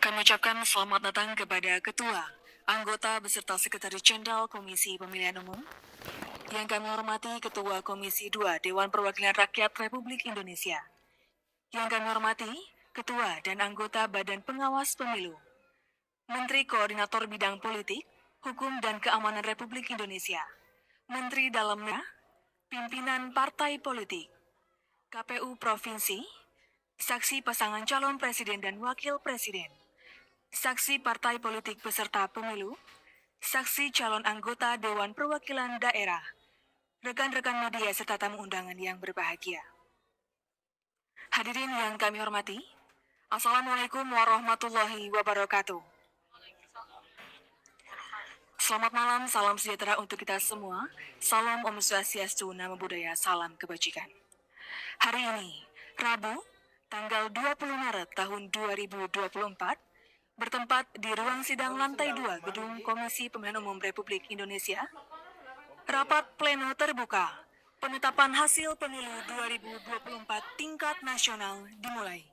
Kami ucapkan selamat datang kepada Ketua, anggota beserta Sekretaris Jenderal Komisi Pemilihan Umum, yang kami hormati Ketua Komisi 2 Dewan Perwakilan Rakyat Republik Indonesia, yang kami hormati Ketua dan anggota Badan Pengawas Pemilu, Menteri Koordinator Bidang Politik, Hukum dan Keamanan Republik Indonesia, Menteri Dalamnya, pimpinan partai politik, KPU Provinsi, saksi pasangan calon presiden dan wakil presiden, saksi partai politik peserta pemilu, saksi calon anggota Dewan Perwakilan Daerah, rekan-rekan media serta tamu undangan yang berbahagia. Hadirin yang kami hormati, Assalamualaikum warahmatullahi wabarakatuh. Selamat malam, salam sejahtera untuk kita semua. Salam Om Swastiastu, Namo Buddhaya, salam kebajikan. Hari ini, Rabu, tanggal 20 Maret tahun 2024, bertempat di ruang sidang lantai 2 Gedung Komisi Pemilihan Umum Republik Indonesia, rapat pleno terbuka penetapan hasil pemilu 2024 tingkat nasional dimulai.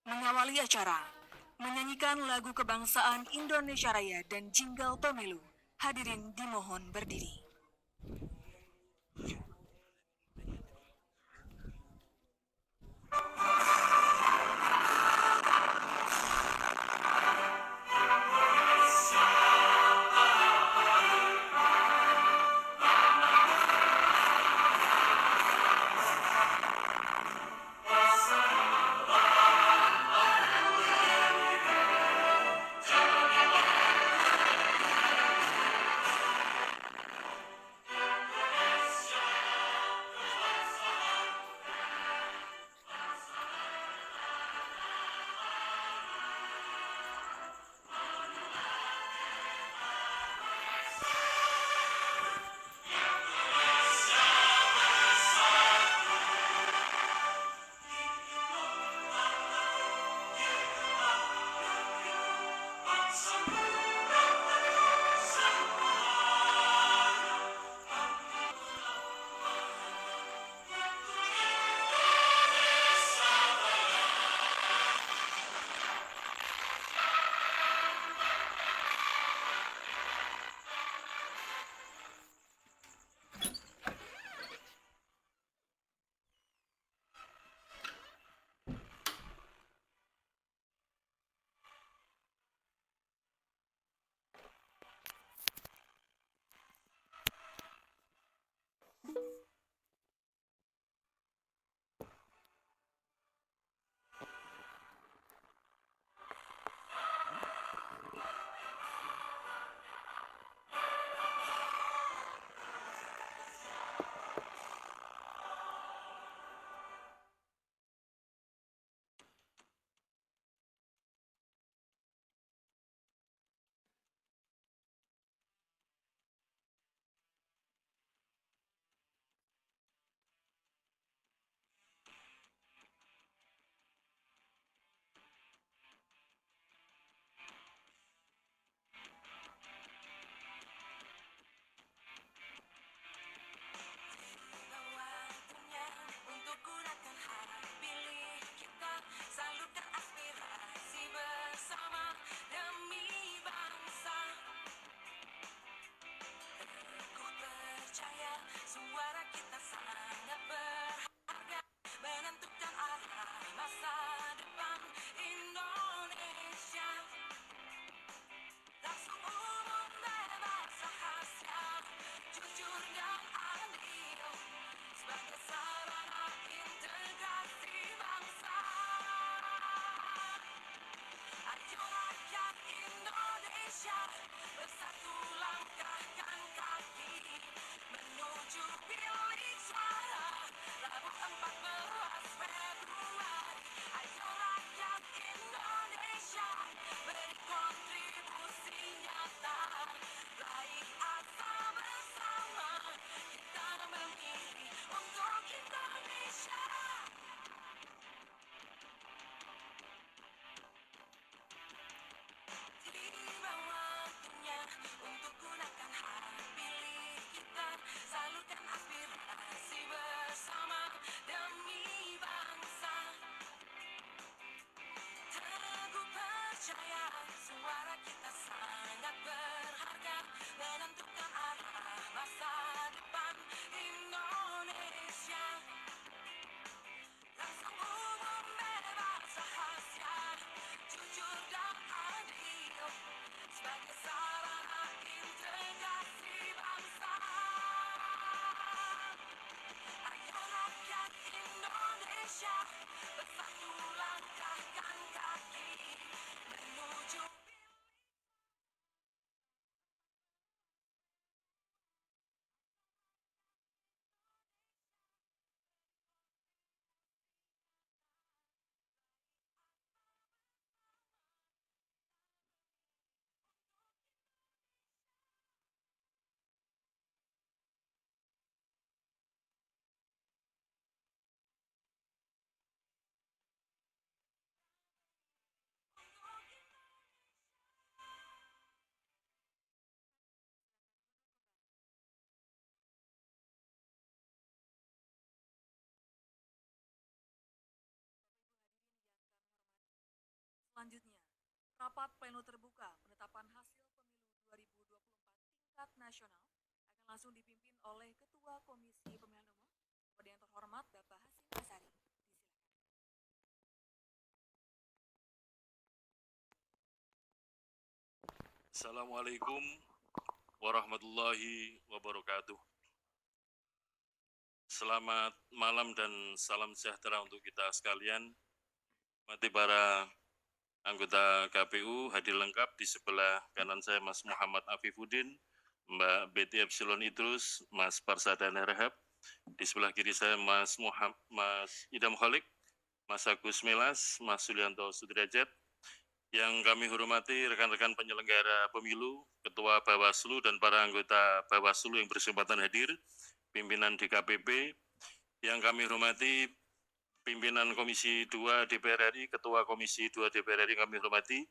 Mengawali acara, menyanyikan lagu kebangsaan Indonesia Raya dan jingle pemilu. Hadirin dimohon berdiri. Suara kita sangat berharga, menentukan arah masa depan Indonesia. Langsung umum bebas rahasia, jujur dan adil, sebagai sarana integrasi bangsa. Ayo rakyat Indonesia, bersatu langkahkan kaki menuju. Selanjutnya, rapat pleno terbuka penetapan hasil pemilu 2024 tingkat nasional akan langsung dipimpin oleh Ketua Komisi Pemilihan Umum, kepada yang terhormat Bapak Hasyim Asyari. Assalamualaikum warahmatullahi wabarakatuh. Selamat malam dan salam sejahtera untuk kita sekalian. Mati para anggota KPU hadir lengkap. Di sebelah kanan saya Mas Muhammad Afifuddin, Mbak Betty Epsilon Idrus, Mas Parsadana Rahab. Di sebelah kiri saya Mas Idam Khalik, Mas Agus Melas, Mas Sulianto Sudrajat. Yang kami hormati rekan-rekan penyelenggara pemilu, Ketua Bawaslu dan para anggota Bawaslu yang berkesempatan hadir, pimpinan DKPP, yang kami hormati pimpinan Komisi 2 DPR RI, Ketua Komisi 2 DPR RI kami hormati,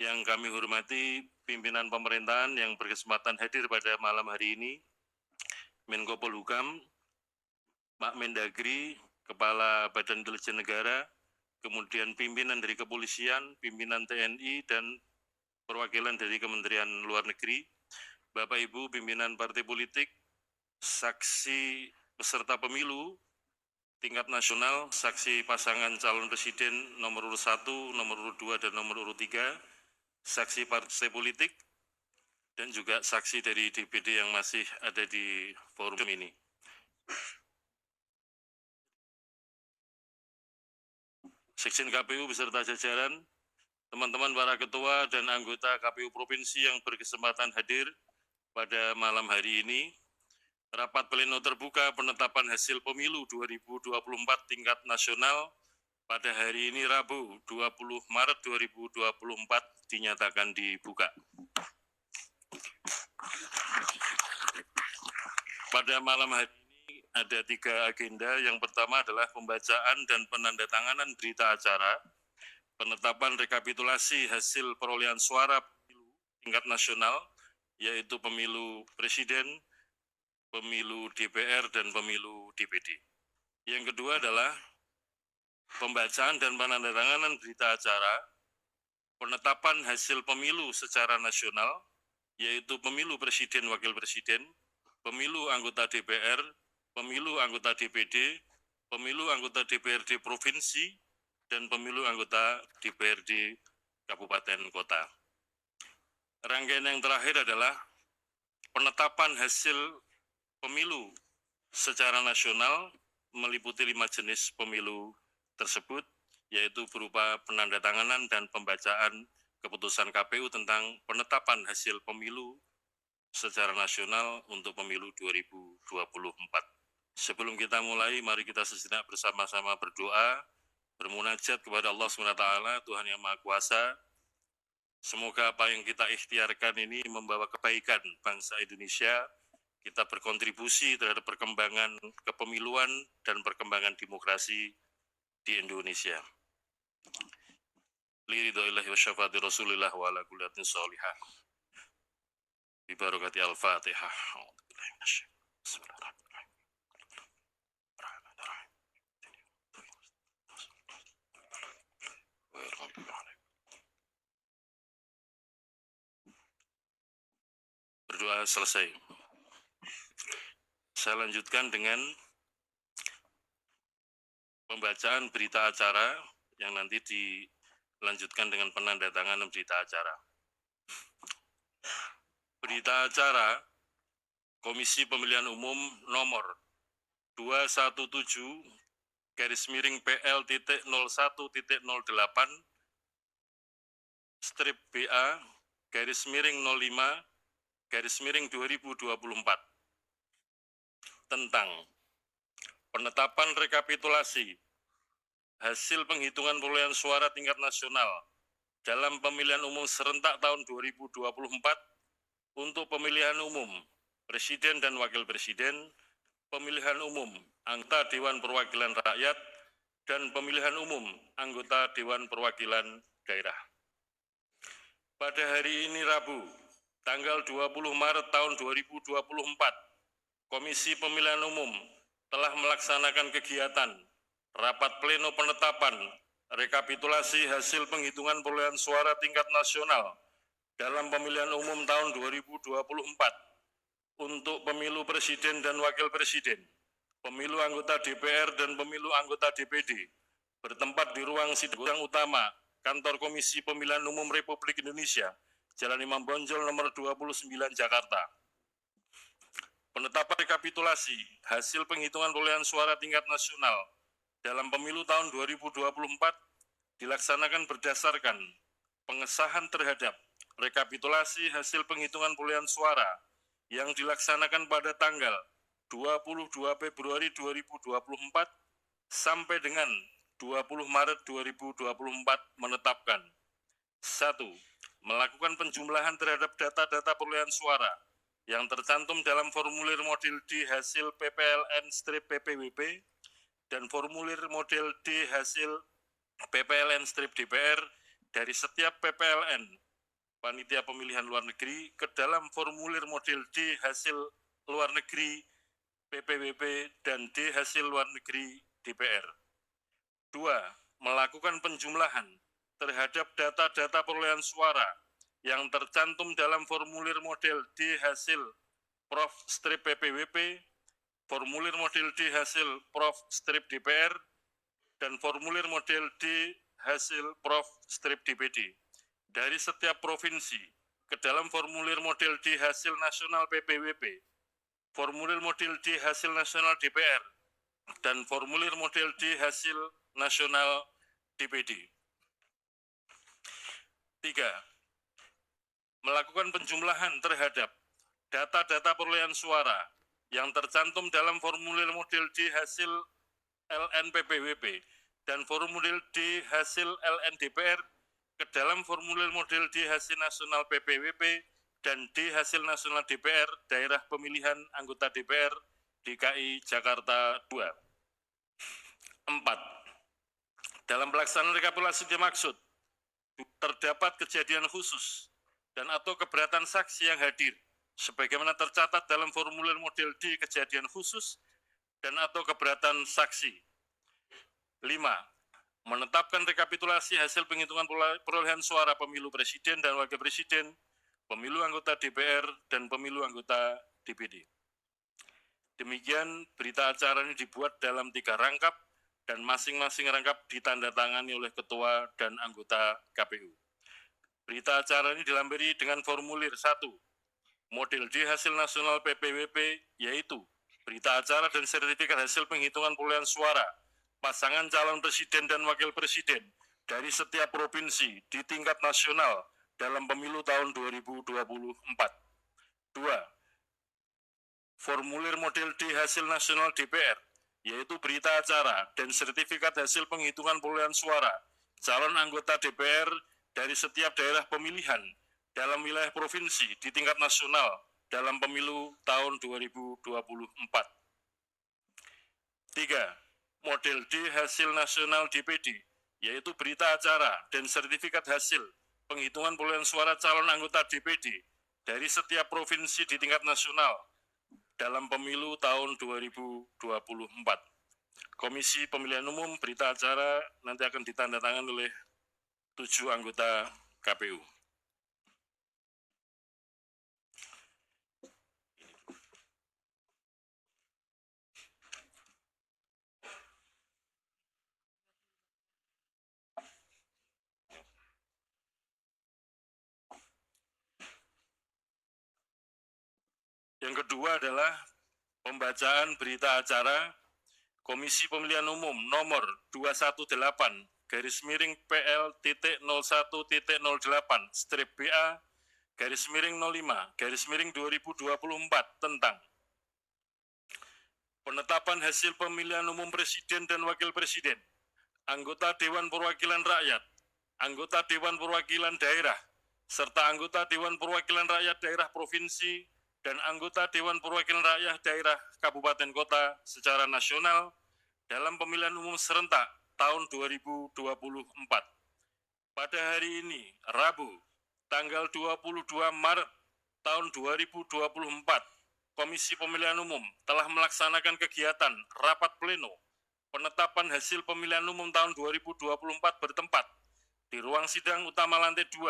yang kami hormati pimpinan pemerintahan yang berkesempatan hadir pada malam hari ini, Menko Polhukam, Pak Mendagri, Kepala Badan Intelijen Negara, kemudian pimpinan dari kepolisian, pimpinan TNI, dan perwakilan dari Kementerian Luar Negeri, Bapak Ibu pimpinan partai politik, saksi peserta pemilu tingkat nasional, saksi pasangan calon presiden nomor urut 1, nomor urut 2, dan nomor urut 3, saksi partai politik, dan juga saksi dari DPD yang masih ada di forum ini. Sekjen KPU beserta jajaran, teman-teman para ketua dan anggota KPU Provinsi yang berkesempatan hadir pada malam hari ini, rapat pleno terbuka penetapan hasil pemilu 2024 tingkat nasional pada hari ini Rabu 20 Maret 2024 dinyatakan dibuka. Pada malam hari ini ada 3 agenda. Yang pertama adalah pembacaan dan penandatanganan berita acara penetapan rekapitulasi hasil perolehan suara pemilu tingkat nasional, yaitu pemilu presiden, pemilu DPR, dan pemilu DPD. Yang kedua adalah pembacaan dan penandatanganan berita acara penetapan hasil pemilu secara nasional, yaitu pemilu presiden, wakil presiden, pemilu anggota DPR, pemilu anggota DPD, pemilu anggota DPRD provinsi, dan pemilu anggota DPRD kabupaten kota. Rangkaian yang terakhir adalah penetapan hasil pemilu secara nasional meliputi 5 jenis pemilu tersebut, yaitu berupa penandatanganan dan pembacaan keputusan KPU tentang penetapan hasil pemilu secara nasional untuk pemilu 2024. Sebelum kita mulai, mari kita sejenak bersama-sama berdoa, bermunajat kepada Allah SWT, Tuhan yang Maha Kuasa. Semoga apa yang kita ikhtiarkan ini membawa kebaikan bangsa Indonesia, kita berkontribusi terhadap perkembangan kepemiluan dan perkembangan demokrasi di Indonesia. Liridhoillahi wa syafati Rasulillah wa ala kullatin sholihah. Bibarakati Al-Fatihah. Bismillahirrahmanirrahim. selesai. Saya lanjutkan dengan pembacaan berita acara yang nanti dilanjutkan dengan penandatanganan berita acara. Berita acara Komisi Pemilihan Umum nomor 217-01.01.BA-BA/05/2024 tentang penetapan rekapitulasi hasil penghitungan perolehan suara tingkat nasional dalam pemilihan umum serentak tahun 2024 untuk pemilihan umum Presiden dan Wakil Presiden, pemilihan umum anggota Dewan Perwakilan Rakyat, dan pemilihan umum anggota Dewan Perwakilan Daerah. Pada hari ini Rabu, tanggal 20 Maret tahun 2024, Komisi Pemilihan Umum telah melaksanakan kegiatan rapat pleno penetapan rekapitulasi hasil penghitungan perolehan suara tingkat nasional dalam pemilihan umum tahun 2024 untuk pemilu presiden dan wakil presiden, pemilu anggota DPR dan pemilu anggota DPD bertempat di ruang sidang utama Kantor Komisi Pemilihan Umum Republik Indonesia, Jalan Imam Bonjol nomor 29 Jakarta. Penetapan rekapitulasi hasil penghitungan perolehan suara tingkat nasional dalam pemilu tahun 2024 dilaksanakan berdasarkan pengesahan terhadap rekapitulasi hasil penghitungan perolehan suara yang dilaksanakan pada tanggal 22 Februari 2024 sampai dengan 20 Maret 2024 menetapkan 1. Melakukan penjumlahan terhadap data-data perolehan suara yang tercantum dalam formulir model D hasil PPLN-PPWP dan formulir model D hasil PPLN-DPR dari setiap PPLN Panitia Pemilihan Luar Negeri ke dalam formulir model D hasil luar negeri PPWP dan D hasil luar negeri DPR. 2. Melakukan penjumlahan terhadap data-data perolehan suara yang tercantum dalam formulir model D hasil Prof/PPWP, formulir model D hasil Prof/DPR, dan formulir model D hasil Prof/DPD dari setiap provinsi ke dalam formulir model D hasil nasional PPWP, formulir model D hasil nasional DPR, dan formulir model D hasil nasional DPD. 3. Melakukan penjumlahan terhadap data-data perolehan suara yang tercantum dalam formulir model D hasil LNPPWP dan formulir D hasil LNDPR ke dalam formulir model D hasil nasional PPWP dan D hasil nasional DPR daerah pemilihan anggota DPR DKI Jakarta 2. 4. Dalam pelaksanaan rekapitulasi dimaksud terdapat kejadian khusus dan atau keberatan saksi yang hadir sebagaimana tercatat dalam formulir model D kejadian khusus dan atau keberatan saksi. 5. Menetapkan rekapitulasi hasil penghitungan perolehan suara pemilu presiden dan wakil presiden, pemilu anggota DPR, dan pemilu anggota DPD. Demikian berita acara ini dibuat dalam 3 rangkap dan masing-masing rangkap ditandatangani oleh ketua dan anggota KPU. Berita acara ini dilampiri dengan formulir 1, model D hasil nasional PPWP, yaitu berita acara dan sertifikat hasil penghitungan perolehan suara pasangan calon presiden dan wakil presiden dari setiap provinsi di tingkat nasional dalam pemilu tahun 2024. 2. Formulir model D hasil nasional DPR, yaitu berita acara dan sertifikat hasil penghitungan perolehan suara calon anggota DPR dari setiap daerah pemilihan dalam wilayah provinsi di tingkat nasional dalam pemilu tahun 2024. 3. Model D hasil nasional DPD, yaitu berita acara dan sertifikat hasil penghitungan perolehan suara calon anggota DPD dari setiap provinsi di tingkat nasional dalam pemilu tahun 2024. Komisi Pemilihan Umum berita acara nanti akan ditandatangani oleh 7 anggota KPU. Yang kedua adalah pembacaan berita acara Komisi Pemilihan Umum nomor 218-PL.01.08/BA-05/2024 tentang penetapan hasil pemilihan umum presiden dan wakil presiden, anggota Dewan Perwakilan Rakyat, anggota Dewan Perwakilan Daerah, serta anggota Dewan Perwakilan Rakyat Daerah Provinsi dan anggota Dewan Perwakilan Rakyat Daerah Kabupaten Kota secara nasional dalam pemilihan umum serentak tahun 2024. Pada hari ini, Rabu, tanggal 22 Maret tahun 2024, Komisi Pemilihan Umum telah melaksanakan kegiatan rapat pleno penetapan hasil pemilihan umum tahun 2024 bertempat di ruang sidang utama lantai 2,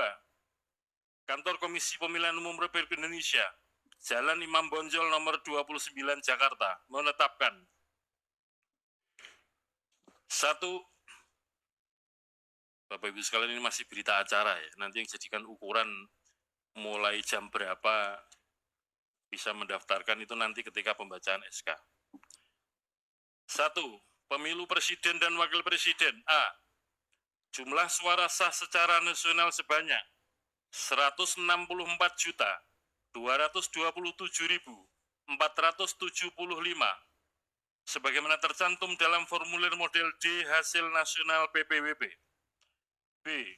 Kantor Komisi Pemilihan Umum Republik Indonesia, Jalan Imam Bonjol nomor 29 Jakarta, menetapkan 1. Bapak Ibu sekalian, ini masih berita acara ya, nanti yang jadikan ukuran mulai jam berapa bisa mendaftarkan itu nanti ketika pembacaan SK. 1. Pemilu Presiden dan Wakil Presiden. A. Jumlah suara sah secara nasional sebanyak 164.227.475 sebagaimana tercantum dalam formulir model D hasil nasional PPWP. B.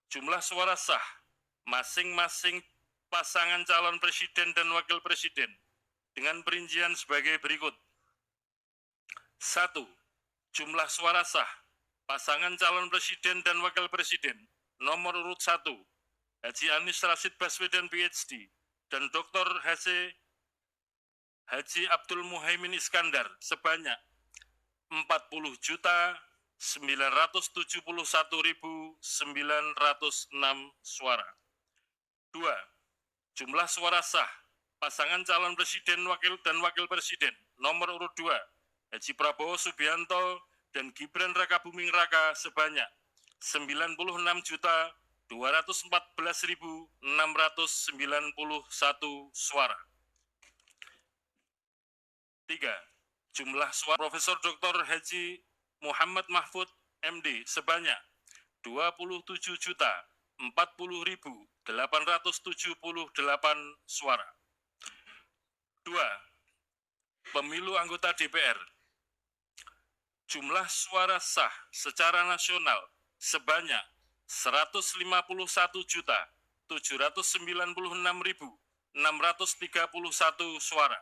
Jumlah suara sah masing-masing pasangan calon presiden dan wakil presiden dengan perincian sebagai berikut. 1. Jumlah suara sah pasangan calon presiden dan wakil presiden nomor urut 1 Haji Anies Rashid Baswedan PhD dan Dr. Haji Abdul Muhaimin Iskandar sebanyak 40.971.906 suara. 2. Jumlah suara sah pasangan calon presiden dan wakil presiden nomor urut 2 Haji Prabowo Subianto dan Gibran Rakabuming Raka sebanyak 96.214.691 suara. 3. Jumlah suara Profesor Dr. Haji Muhammad Mahfud MD sebanyak 27.040.878 suara. 2. Pemilu anggota DPR. Jumlah suara sah secara nasional sebanyak 151.796.631 suara,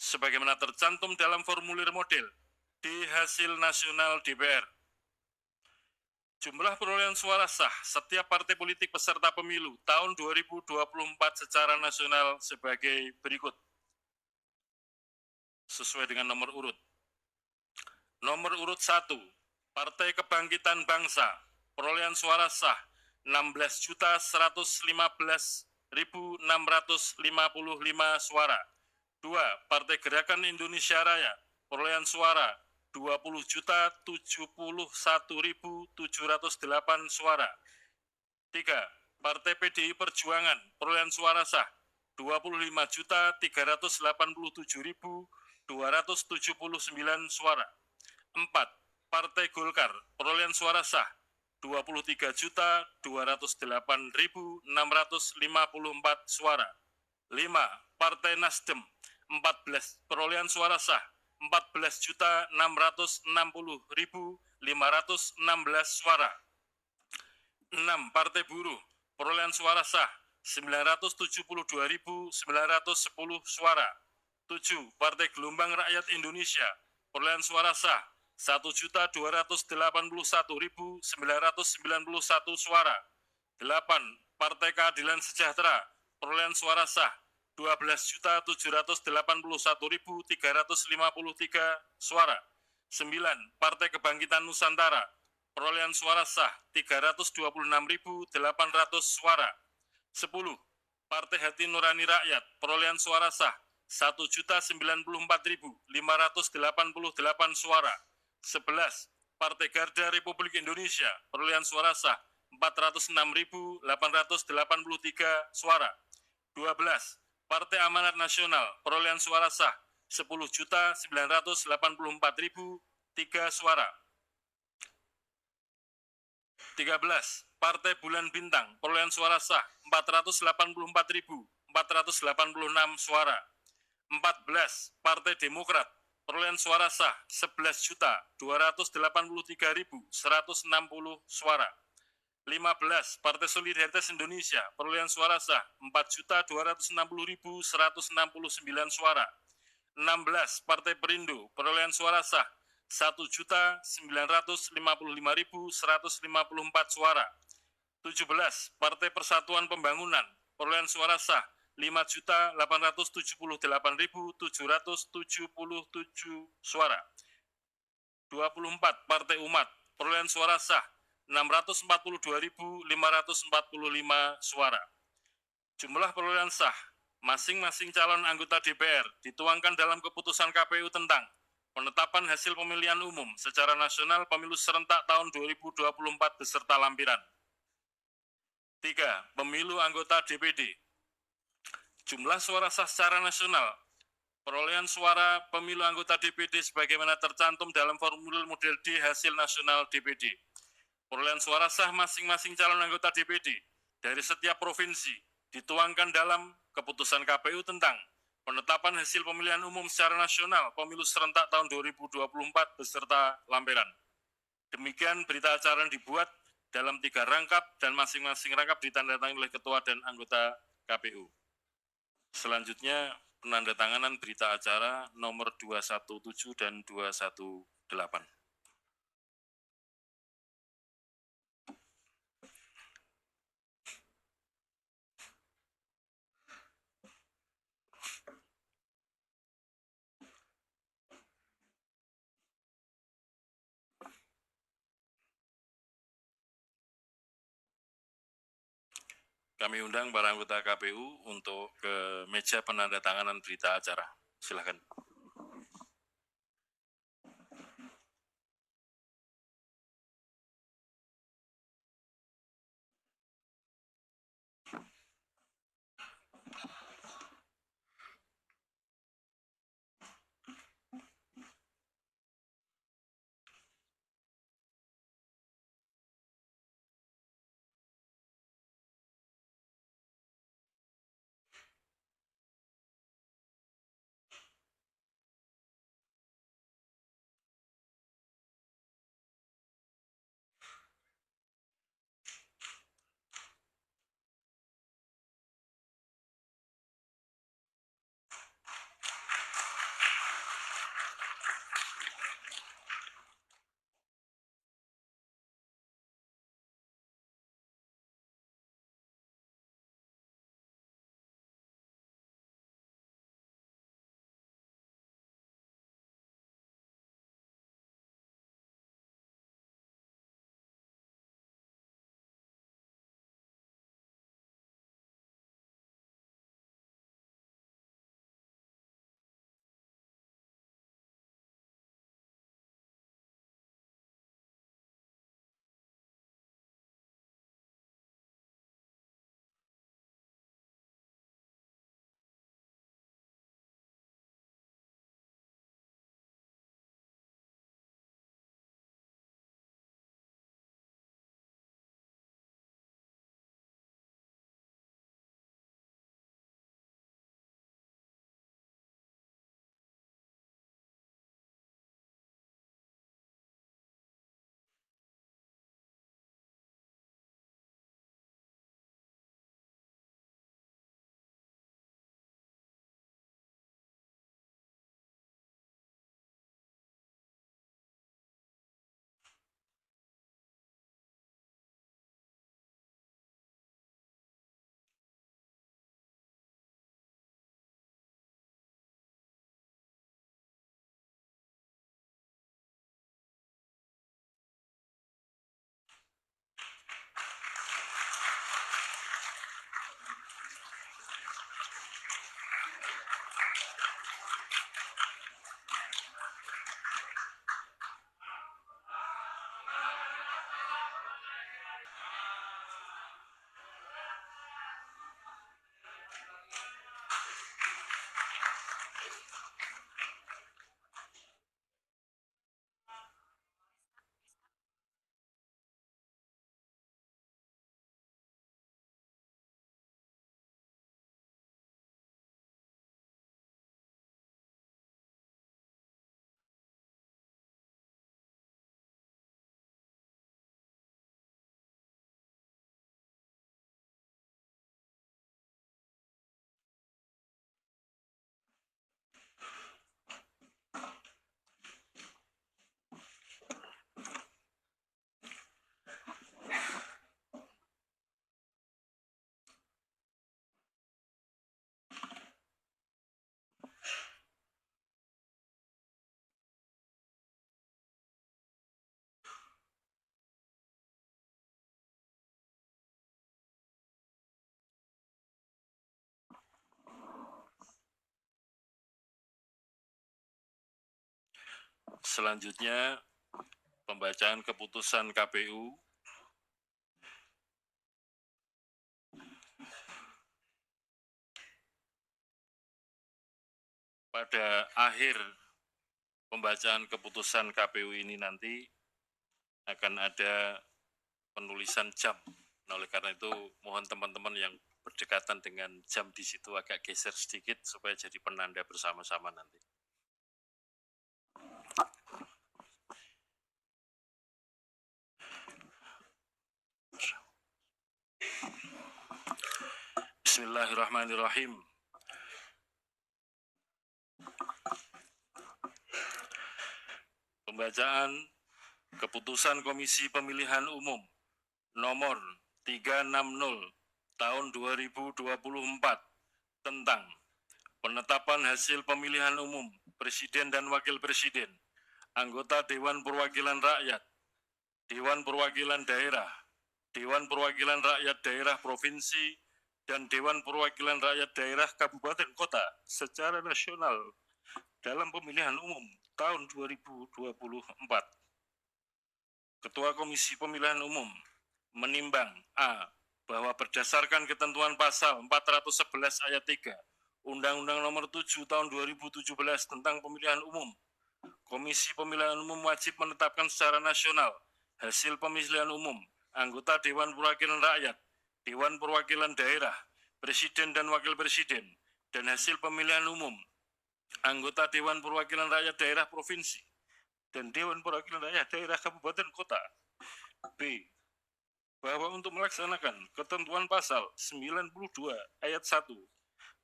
sebagaimana tercantum dalam formulir model D hasil nasional DPR. Jumlah perolehan suara sah setiap partai politik peserta pemilu tahun 2024 secara nasional sebagai berikut. Sesuai dengan nomor urut. Nomor urut 1, Partai Kebangkitan Bangsa, perolehan suara sah 16.111.655 suara. 2. Partai Gerakan Indonesia Raya, perolehan suara 20.071.708 suara. 3. Partai PDI Perjuangan, perolehan suara sah 25.387.279 suara. 4. Partai Golkar, perolehan suara sah 23.208.654 suara. 5. Partai Nasdem, 14, perolehan suara sah 14.660.516 suara. 6. Partai Buruh, perolehan suara sah 972.910 suara. 7. Partai Gelombang Rakyat Indonesia, perolehan suara sah 1.281.991 suara. 8. Partai Keadilan Sejahtera, perolehan suara sah 12.781.353 suara. 9. Partai Kebangkitan Nusantara, perolehan suara sah 326.800 suara. 10. Partai Hati Nurani Rakyat, perolehan suara sah 1.094.588 suara. 11. Partai Garda Republik Indonesia, perolehan suara sah 406.883 suara. 12. Partai Amanat Nasional, perolehan suara sah 10.984.003 suara. 13. Partai Bulan Bintang, perolehan suara sah 484.486 suara. 14. Partai Demokrat, perolehan suara sah 11.283.160 suara. 15. Partai Solidaritas Indonesia, perolehan suara sah 4.260.169 suara. 16. Partai Perindo, perolehan suara sah 1.955.154 suara. 17. Partai Persatuan Pembangunan, perolehan suara sah 5.878.777 suara. 24. Partai Umat, perolehan suara sah 642.545 suara. Jumlah perolehan sah masing-masing calon anggota DPR dituangkan dalam keputusan KPU tentang penetapan hasil pemilihan umum secara nasional pemilu serentak tahun 2024 beserta lampiran. 3. Pemilu anggota DPD. Jumlah suara sah secara nasional. Perolehan suara pemilu anggota DPD sebagaimana tercantum dalam formulir model D hasil nasional DPD. Perolehan suara sah masing-masing calon anggota DPD dari setiap provinsi dituangkan dalam keputusan KPU tentang penetapan hasil pemilihan umum secara nasional pemilu serentak tahun 2024 beserta lampiran. Demikian berita acara yang dibuat dalam 3 rangkap dan masing-masing rangkap ditandatangani oleh ketua dan anggota KPU. Selanjutnya penandatanganan berita acara nomor 217 dan 218. Kami undang para anggota KPU untuk ke meja penandatanganan berita acara. Silakan. Selanjutnya, pembacaan keputusan KPU. Pada akhir pembacaan keputusan KPU ini nanti akan ada penulisan jam. Nah, oleh karena itu mohon teman-teman yang berdekatan dengan jam di situ agak geser sedikit supaya jadi penanda bersama-sama nanti. Bismillahirrahmanirrahim. Pembacaan keputusan Komisi Pemilihan Umum nomor 360 tahun 2024 tentang penetapan hasil pemilihan umum Presiden dan Wakil Presiden, anggota Dewan Perwakilan Rakyat, Dewan Perwakilan Daerah, Dewan Perwakilan Rakyat Daerah Provinsi, dan Dewan Perwakilan Rakyat Daerah Kabupaten Kota secara nasional dalam pemilihan umum tahun 2024. Ketua Komisi Pemilihan Umum menimbang A. Bahwa berdasarkan ketentuan pasal 411 ayat 3 Undang-Undang Nomor 7 Tahun 2017 tentang Pemilihan Umum, Komisi Pemilihan Umum wajib menetapkan secara nasional hasil pemilihan umum anggota Dewan Perwakilan Rakyat, Dewan Perwakilan Daerah, Presiden dan Wakil Presiden, dan hasil pemilihan umum anggota Dewan Perwakilan Rakyat Daerah Provinsi dan Dewan Perwakilan Rakyat Daerah Kabupaten Kota. B. Bahwa untuk melaksanakan ketentuan pasal 92 ayat 1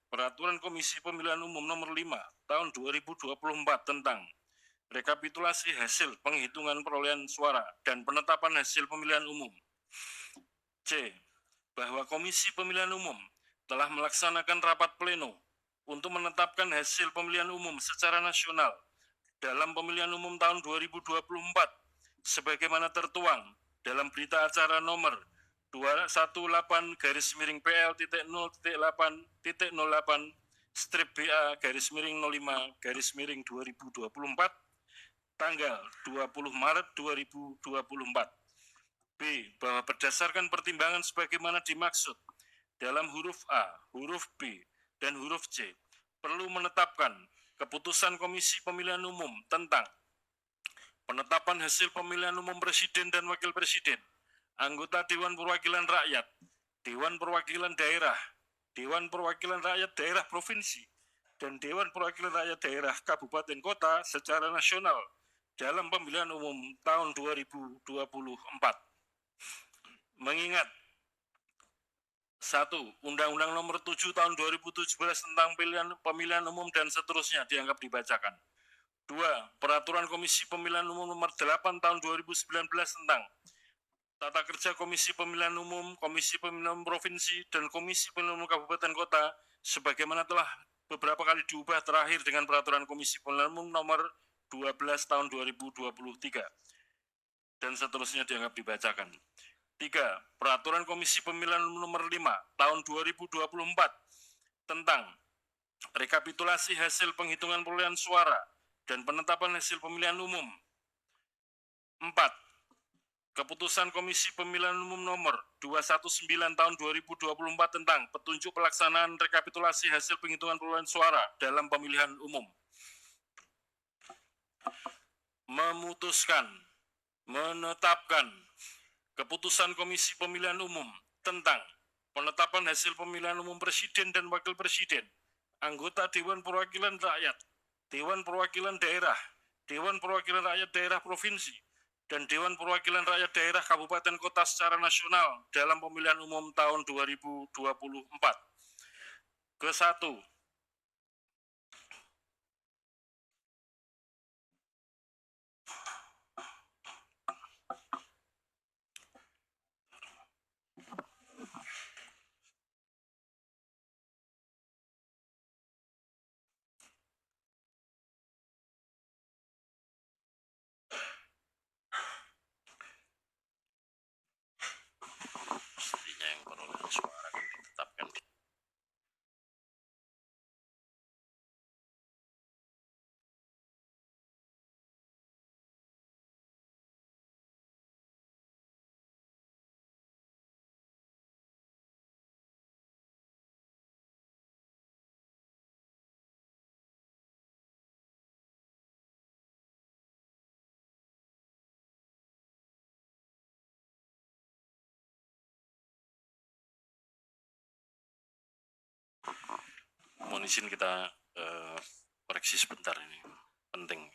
Peraturan Komisi Pemilihan Umum nomor 5 tahun 2024 tentang rekapitulasi hasil penghitungan perolehan suara dan penetapan hasil pemilihan umum. C. Bahwa Komisi Pemilihan Umum telah melaksanakan rapat pleno untuk menetapkan hasil pemilihan umum secara nasional dalam pemilihan umum tahun 2024 sebagaimana tertuang dalam berita acara nomor 218-PL.0-08-BA-05-2024 tanggal 20 Maret 2024. B. Bahwa berdasarkan pertimbangan sebagaimana dimaksud dalam huruf A, huruf B, dan huruf C, perlu menetapkan keputusan Komisi Pemilihan Umum tentang penetapan hasil pemilihan umum Presiden dan Wakil Presiden, anggota Dewan Perwakilan Rakyat, Dewan Perwakilan Daerah, Dewan Perwakilan Rakyat Daerah Provinsi, dan Dewan Perwakilan Rakyat Daerah Kabupaten Kota secara nasional dalam pemilihan umum tahun 2024. Mengingat 1. Undang-Undang Nomor 7 Tahun 2017 tentang pemilihan umum dan seterusnya dianggap dibacakan. 2. Peraturan Komisi Pemilihan Umum Nomor 8 Tahun 2019 tentang Tata Kerja Komisi Pemilihan Umum, Komisi Pemilihan Umum Provinsi, dan Komisi Pemilihan Umum Kabupaten Kota sebagaimana telah beberapa kali diubah terakhir dengan Peraturan Komisi Pemilihan Umum Nomor 12 Tahun 2023 dan seterusnya dianggap dibacakan. 3. Peraturan Komisi Pemilihan Umum Nomor 5 Tahun 2024 tentang rekapitulasi hasil penghitungan perolehan suara dan penetapan hasil pemilihan umum. 4. Keputusan Komisi Pemilihan Umum Nomor 219 Tahun 2024 tentang petunjuk pelaksanaan rekapitulasi hasil penghitungan perolehan suara dalam pemilihan umum. Memutuskan, menetapkan keputusan Komisi Pemilihan Umum tentang penetapan hasil pemilihan umum Presiden dan Wakil Presiden, anggota Dewan Perwakilan Rakyat, Dewan Perwakilan Daerah, Dewan Perwakilan Rakyat Daerah Provinsi, dan Dewan Perwakilan Rakyat Daerah Kabupaten Kota secara nasional dalam pemilihan umum tahun 2024. Ke-1. Mestinya yang perolehan suara Mohon izin kita koreksi sebentar ini, penting.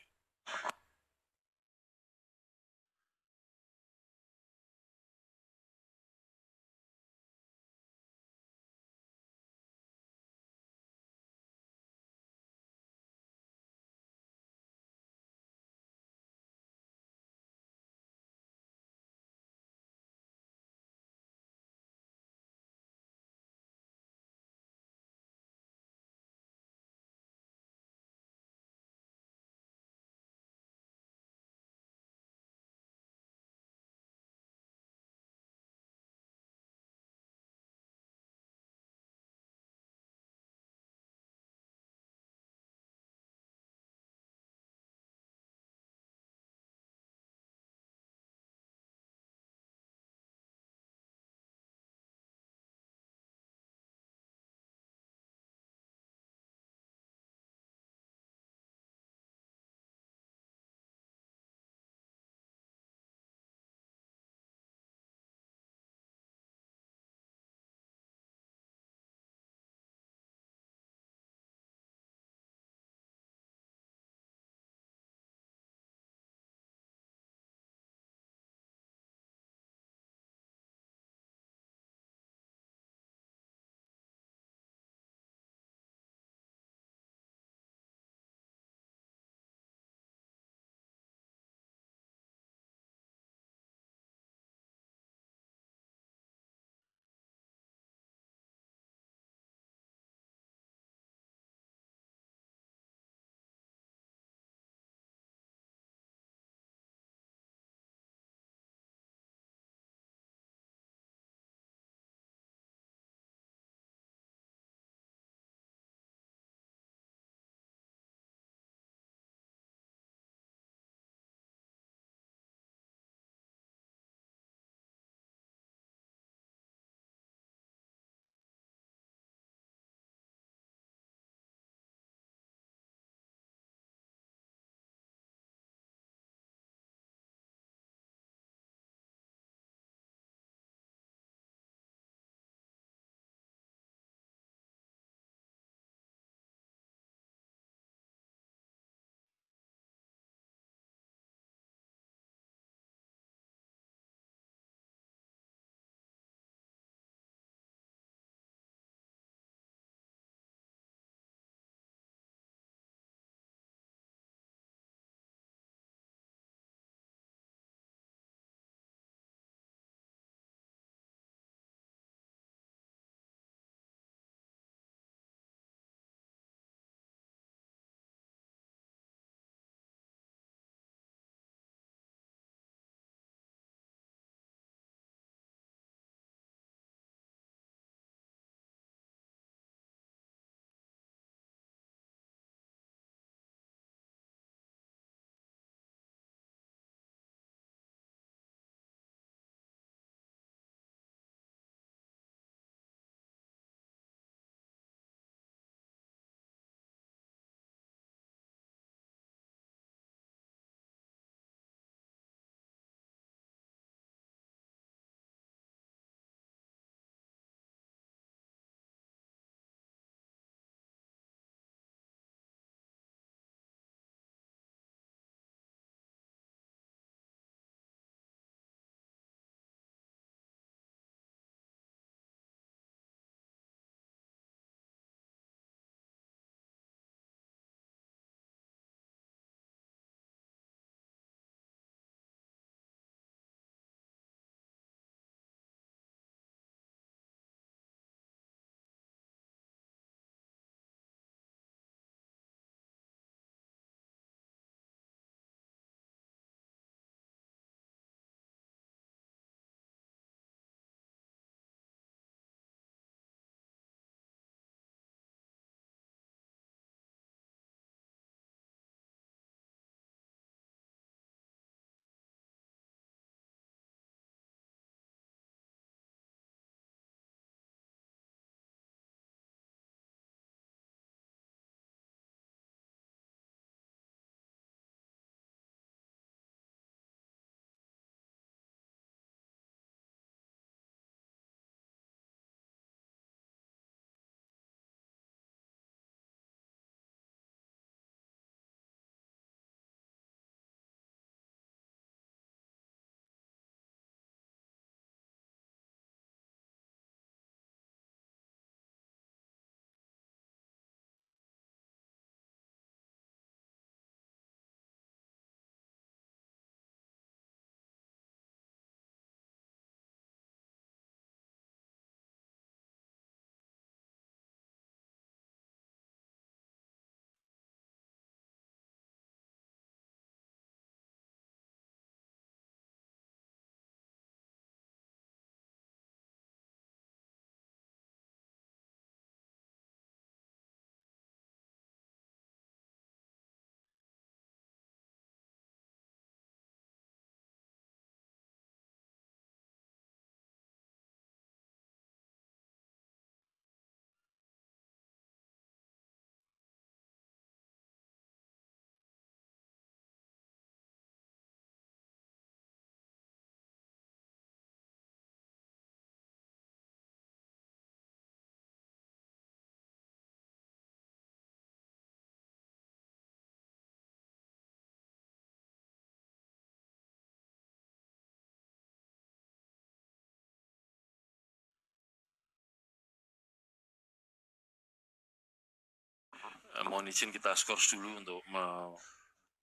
mohon izin kita skors dulu untuk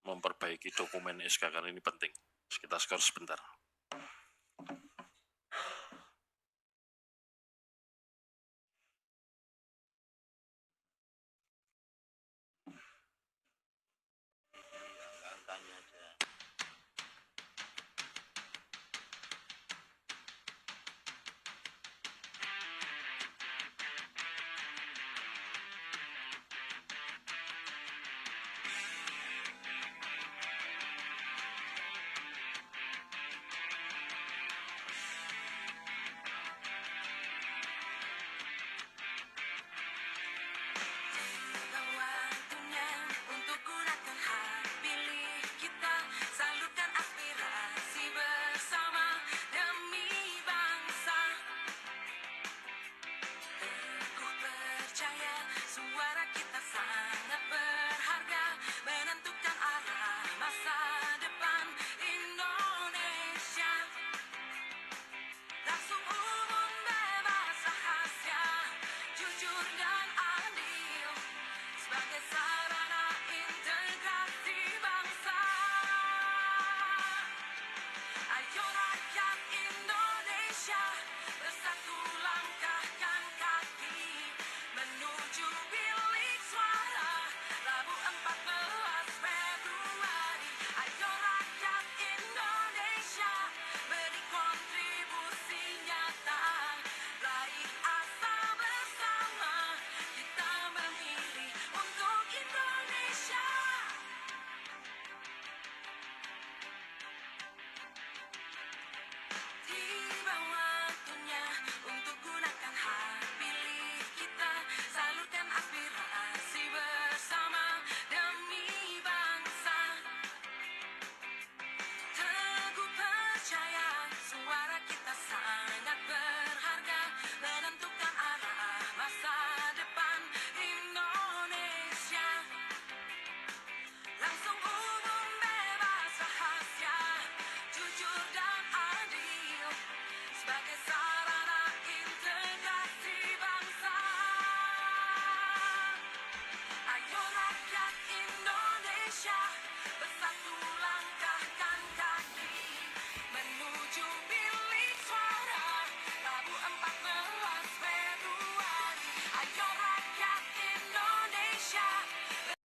memperbaiki dokumen SK karena ini penting. Kita skors sebentar.